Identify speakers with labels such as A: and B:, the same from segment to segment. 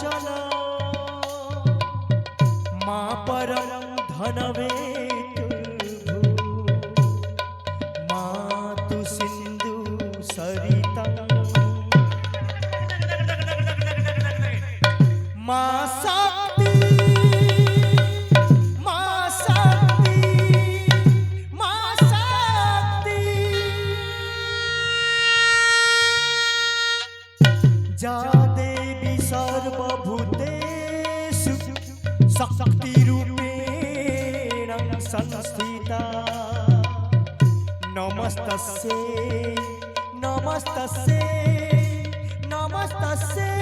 A: चलो माँ परम धनवे मातु सिंधु सरितं माँ शक्ति माँ शक्ति माँ शक्ति जा देवी सर्वभूतेषु शक्तिरूपेण संस्थिता नमस्तस्यै नमस्तस्यै नमस्तस्यै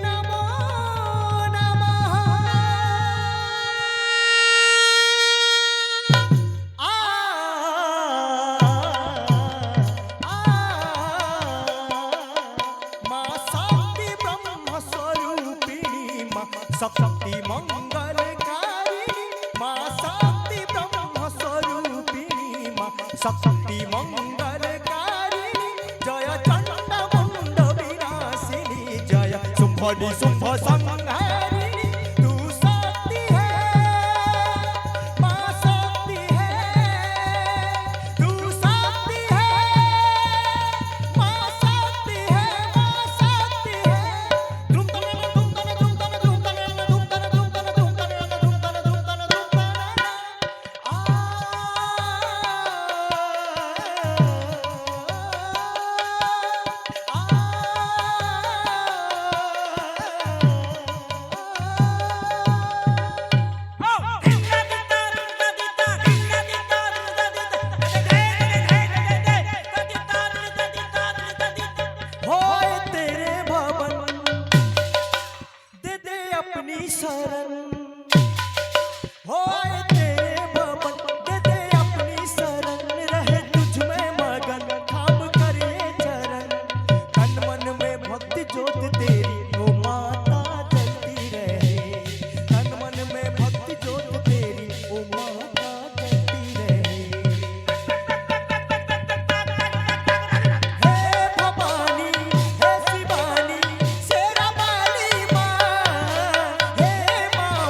A: नमो नमः आ माँ शक्ति ब्रह्म स्वरूपिणी माँ शक्ति मंगलकारिणी माँ शक्ति ब्रह्म स्वरूपिणी माँ शक्ति मंगलकारिणी जय चंड मुंड विनाशिनी जय शुंभ निशुंभ संहारिणी तू शक्ति है माँ शक्ति है तू शक्ति है माँ शक्ति है माँ शक्ति है धूम तन धूम तन धूम तन धूम तन धूम तन धूम तन धूम तन धूम तन धूम तन धूम तन होए तेरे भवन दे दे अपनी शरण होए तेरे भवन दे दे अपनी शरण रहे तुझ में मगन थाम कर ये चरण तन मन में भक्ति ज्योत तेरी ओ माता जलती रहे तन मन में भक्ति ज्योत तेरी ओ माता जलती रहे हे भवानी हे शिवानी शेरा वाली माँ हे माँ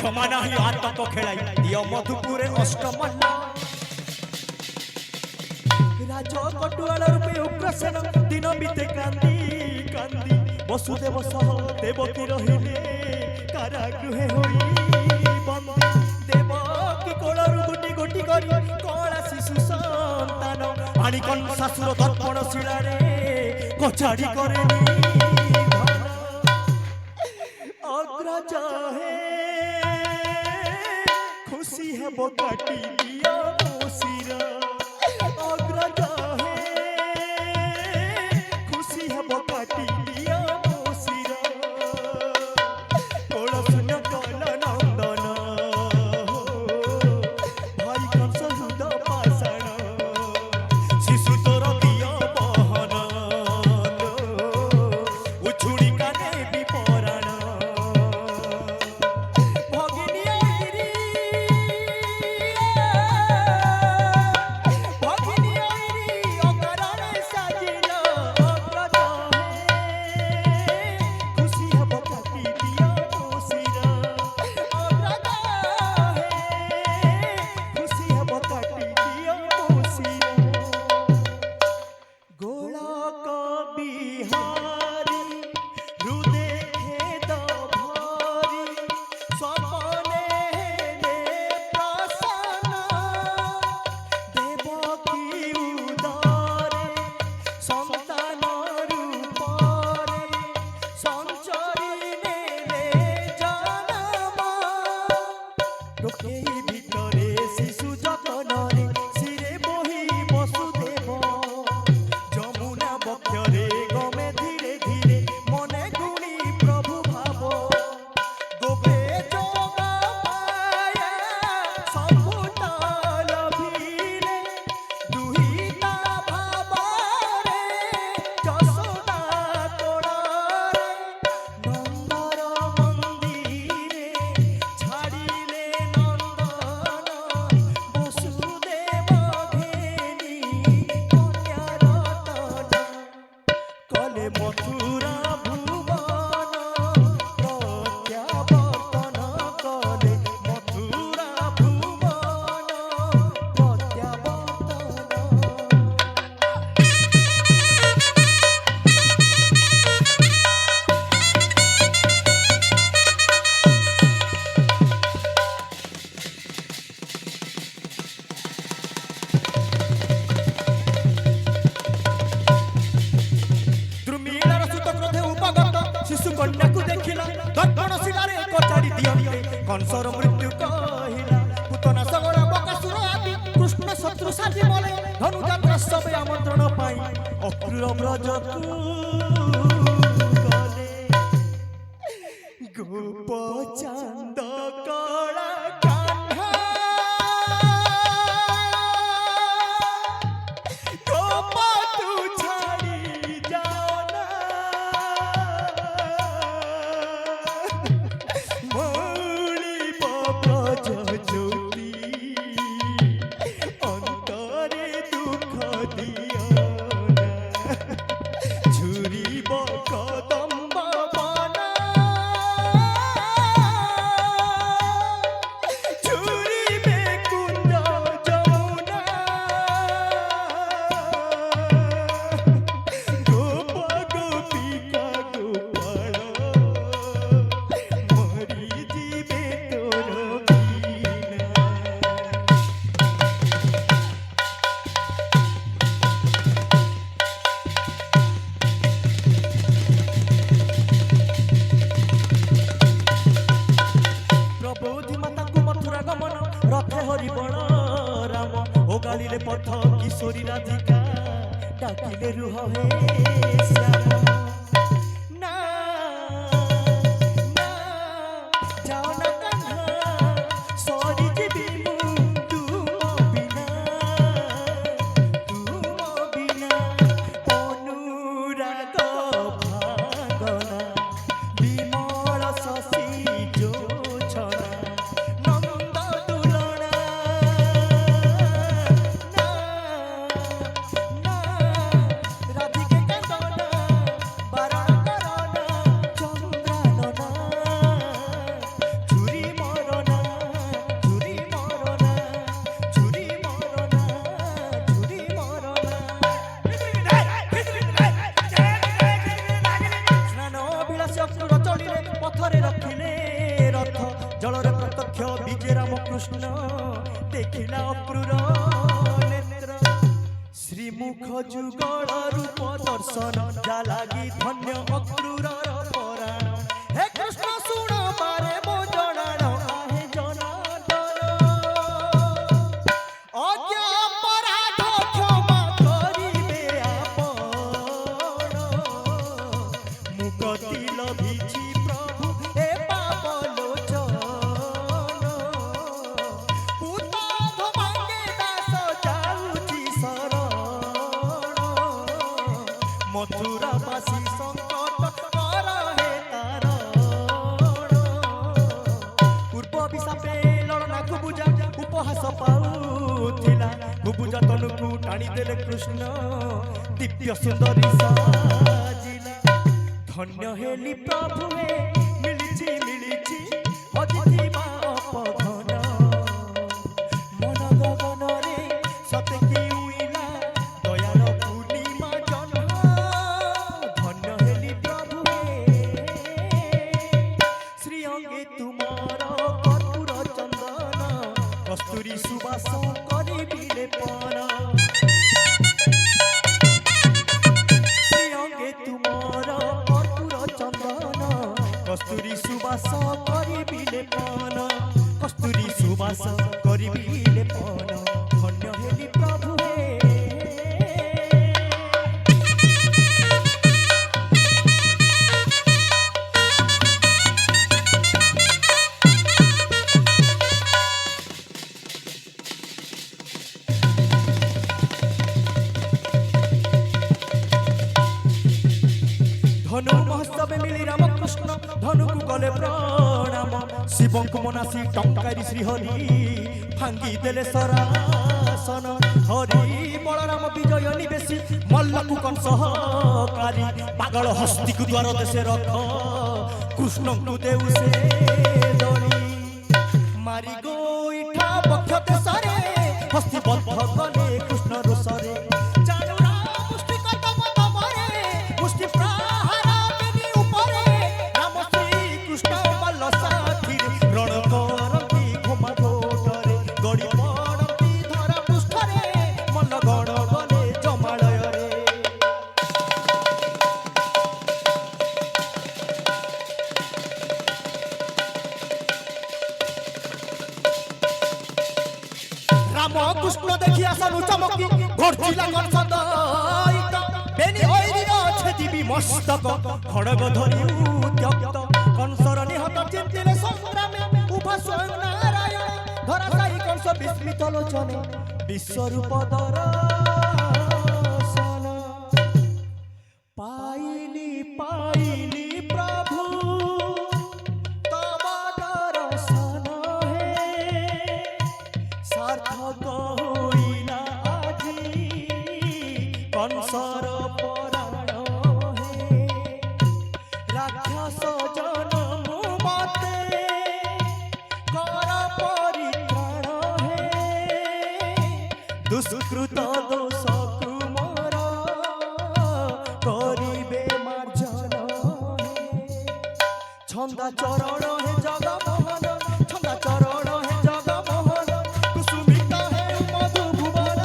A: क्षमा नहीं आतंक खेलाई दियो मधुपुरे अष्टमन राज कटुआल रूपे उग्रसेन दिन बीते कांदी कांदी वसुदेव सह देवकी रहिले कारागृहे होई बंदी देवकी कोलरु गोटी गोटी करी कला शिशु संतान आनी कंसासुर दर्पण शिलारे कचाड़ी करे अग्रज हे खुशी है बकाटी दिया मोसिरा अग्रज हे खुशी है बकाटी दिया मोसिरा कोल शून्य कल नंदन भाई कंस हृद पाषाण शिशु तोर दिया बहन उछुड़ी काने विपराण कंसर मृत्यु कहिला पुतना सगरा बकासुर आदि कृष्ण शत्रु साथी मले धनुजात्रा सबे आमंत्रण पाई अक्रूर ब्रजकु गले गोप चांद कला कान्हा गोप तू छाड़ी जाना ज्योति अंतरे दुख दिया झुरी कदम्ब बना झुरी कुंज जमुना गोप गोपिका गोपाल मरी जीवे तोर प्रबोधि माता को मथुरा गमन रथ हरिबल राम ओ गालिले पथ किशोरी राधिका डाकिले रुह हे श्याम ना ना जाओ ना कान्हा सरी जीवी मु तुम बिना अनुराग भागना विमल शशि मुख जुगल रूप दर्शन जा लागी धन्य अक्रूर पराण हे कृष्ण सुण मारे मो जनाण आहे जनार्दन अज्ञा अपराध क्षमा करिबे आपण मुक्ति लभिछि प्रभु हे पावलोचन पुताध मांगे दास जाउछि शरण मथुरा बासी संकट कर हे तारण पूर्व अभिशापे लड़ना कुबुजा उपहास पाउथिला कुबुजा तनुकु टाणी देले कृष्ण दिव्य सुंदरी साजिला धन्य हेली प्रभु हे मिलिछि अतिथि मा अपघन मन गगन रे सते की उइला दयाल पूर्णिमा जन धन्य हेली प्रभु हे श्री अंगे तुमार कर्पूर चंदन कस्तूरी सुवास करिबि लेपन श्री अंगे तुमार कर्पूर चंदन कस्तूरी सुवास करिबि लेपन कस्तूरी सुवास करिबि लेपन धन्य हेली प्रभु हे धनु महोत्सव मिली रामकृष्ण धनु को गले प्रणाम शिव को मनासी टंकारी श्रीहरि भांगी देले सरासन हरि बलराम विजय निवेशी मल्ल को कंसहकारी पागल हस्ती को द्वार देशे रख कृष्ण को देउ से दली मारी गोइठा पक्ष देशरे हस्ती बद्ध कले कृष्ण रोषरे चाणुरा मुष्टि कदम दमरे मुष्टि राम कृष्ण देखिया सनु चमकी घोड़चिला कंसद बेनी ओइरी छेदिबी मस्तक खड़ग धरि उद्यक्त कंसर निहत चिंतिले संग्रामे उभा स्वयं नारायण धराशायी कंस विस्मित लोचने विश्वरूप दर्शन पाइली प्रभु तब दर्शन हे सार्थक होइला आजी कंसर पराण हे राक्षस जनम मते कर परित्राण हे दुष्कृत दोष कुमार करिबे मार्जन हे छंदा चरण हे जगमोहन छंदा चरण हे जगमोहन कुसुमित हे मधु भुवन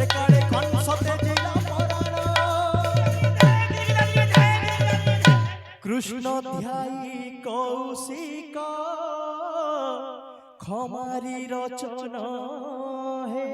A: एकाळे कंस तेजिला पराण कृष्ण ध्यायी कौशिक खमारी रचन हे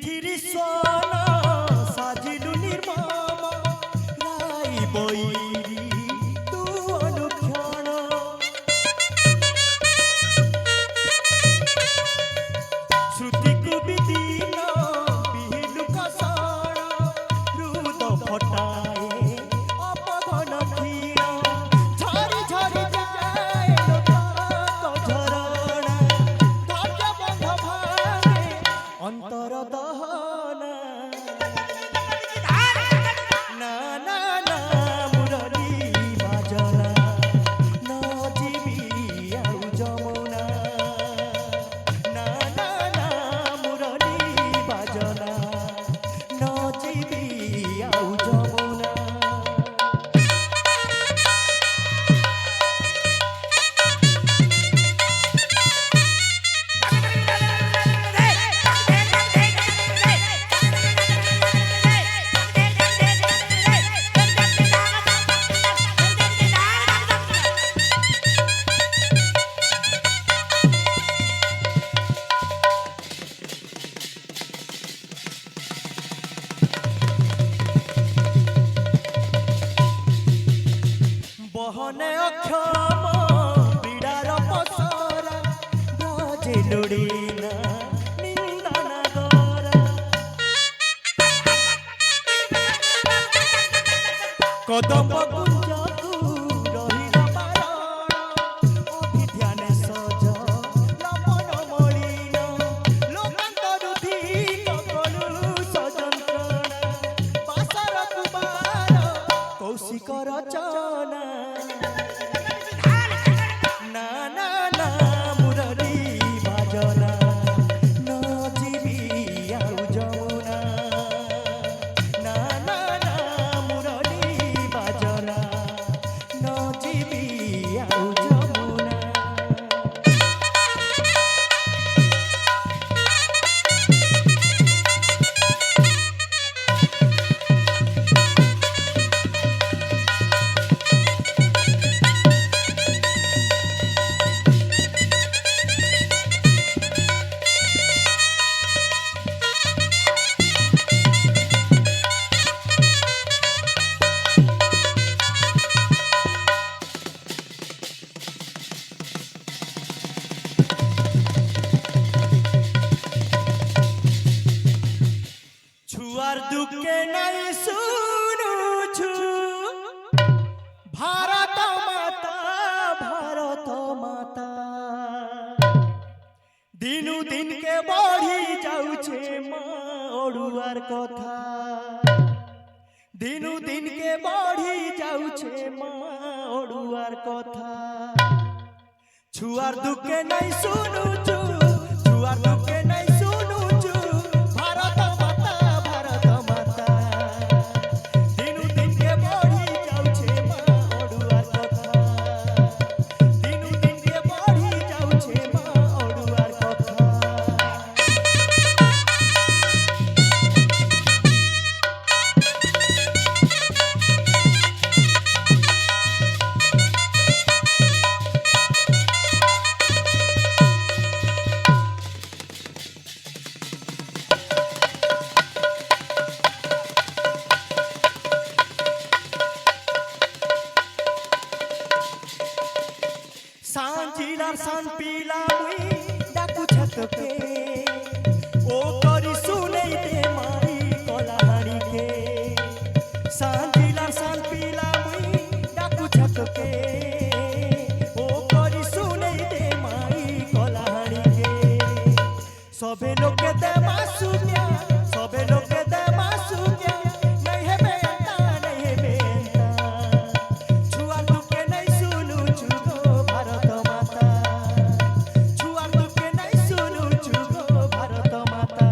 A: চিঠির সোন সাজিলু নির্মম লাই বৈরি তু অনুক্ষণ শ্রুতিকু বিদিন বিহিলু কষণ রুদ ফটায়ে অপঘন ক্ষীণ ঝরি ঝরি যায় লোক ঝরଣା ধৈর্য বন্ধ ভাঙে অন্তর দহন না না না মুরলী বাজনা ন জীবি ଆଉ যমুনা না না না মুরলী বাজনা ন জীবি ଆଉ যমুনা বহনে অক্ষম বিড়ার পসরা ব্রজে লুড়িনা নিন্দনা গরা কদম কুঞ্জকু রহিল বারণ অভিধ্যানে সজ লবণ মলিন লোকান্তরুধিত কলুষ যন্ত্রণা বাসর কুমার কৌশিক রচনা না না না মুরলী বাজনা ন জীবি ଆଉ যমুনা না না না মুরলী বাজনা ন জীবি ଆଉ যমুনা ছুয়ার দুঃখে নাই শুনুছু ভারত মাতা দিনু দিনকে বঢ়ি যাউছে মা ওড়ুয়ার কথা দিনু দিনকে বঢ়ি যাউছে মা ওড়ুয়ার কথা ছুয়ার দুঃখে নাই শুনুছু ছুয়ার দুঃখে নাই শুনুছু ভারত মাতা দিনু দিনকে বঢ়ি যাউছে মা ওড়ুয়ার কথা দিনু দিনকে বঢ়ি যাউছে মা ওড়ুয়ার কথা सांझिला सान पीला मुई डाकू छत के ओ करी सुनै दे मारी कलाहारी के सांझिला सान पीला मुई डाकू छत के ओ करी सुनै दे मारी कलाहारी के सबे लोग दे मासुमिया सबे लोग दे मासुमिया नहीं है बेटा नहीं है बेटा छुआ तुके नहीं सुनु छुगो भारत माता छुआ तुके नहीं सुनु छुगो भारत माता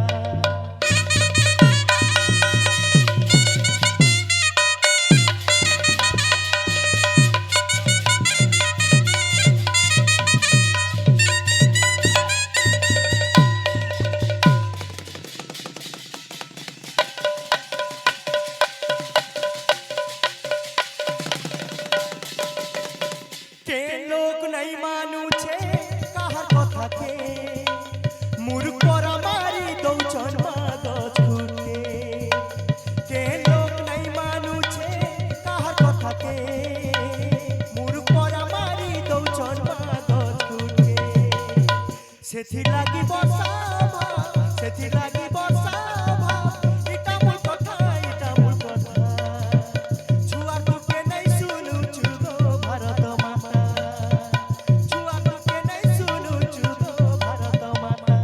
A: नहीं मानु छे काहर कथा के मूर्खरा मारी दौचन माग ସେଥିଲାଗି ବର୍ଷା ସେଥିଲାଗି ବର୍ଷା ଏଟା ମୂଳ କଥା ଏଟା ମୂଳ କଥା ଛୁଆ ତୁକେ ନେଇ ଶୁଣୁଛୁ ଗো ଭାରତ ମାତା ଛୁଆ ତୁକେ ନେଇ ଶୁଣୁଛୁ ଗো ଭାରତ ମାତା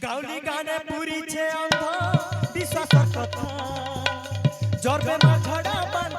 A: গাউলি গানে পুরিছে অন্ধ বিশ্বাসর কথা জরবে মা ঝড়া বান